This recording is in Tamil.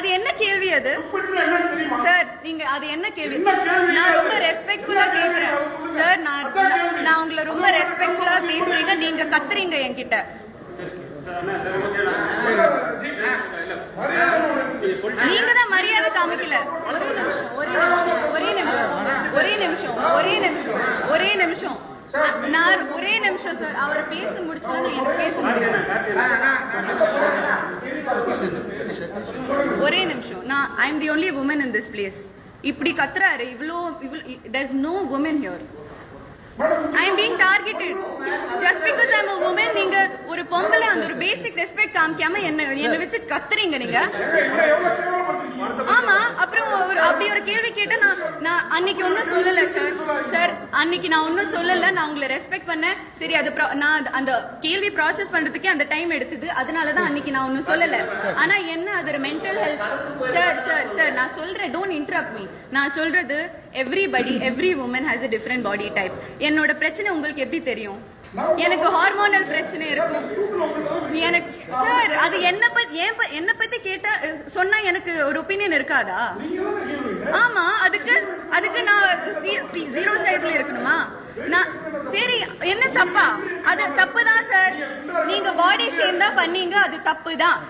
அது என்ன கேள்வி அது சார்? நீங்க அது என்ன கேள்வி? நான் ரொம்ப ரெஸ்பெக்ட்ஃபுல்லா கேக்குறேன் சார். நான் உங்களை ரொம்ப ரெஸ்பெக்ட்ஃபுல்லா பேசுறீங்க, நீங்க கத்துறீங்க என்கிட்ட. நீங்க தான் மரியாதை காமிக்கல. ஒரே நிமிஷம் நான் ஒரே நிமிஷம் சார். அவரை பேச முடிச்சது எனக்கு பேச முடியும். ஒரே நிமிஷம். நான் I am the only woman in this place. இப்படி கத்துறாரு. there is no woman here. I am being targeted just because I am a woman. நீங்க ஒரு பொம்பளை அந்த ஒரு பேசிக் ரெஸ்பெக்ட் காமிக்காம என்ன வச்சு கத்துறீங்க நீங்க. ஆமா, அப்புறம் அப்படி ஒரு கேள்வி கேட்டா நான் அன்னைக்கு ஒன்னும் சொல்லல சார். அன்னைக்கு நான் ஒன்னும் சொல்லல. நான் உங்களை ரெஸ்பெக்ட் பண்ணேன். சரி, அது நான் அந்த கேள்வி ப்ராசஸ் பண்றதுக்கே அந்த டைம் எடுத்தது. அதனாலதான் அன்னைக்கு நான் ஒன்னும் சொல்லல. ஆனா என்ன அது மென்டல் ஹெல்த் சார் நான் சொல்றேன். Don't interrupt me. நான் சொல்றது every woman has a different body type. என்னோட பிரச்சனை உங்களுக்கு எப்படி தெரியும்? எனக்கு ஹார்மோனல் பிரச்சனை இருக்கும். எனக்கு சார் அது என்ன பத்தி கேட்டா சொன்னா எனக்கு ஒரு ஒப்பீனியன் இருக்காதா? ஆமா, அதுக்கு நான் 0 சைஸ்ல இருக்கணுமா? நான் சரி, என்ன தப்பா? அது தப்பு தான் சார். நீங்க பாடி ஷேம் தான் பண்ணீங்க, அது தப்பு தான்.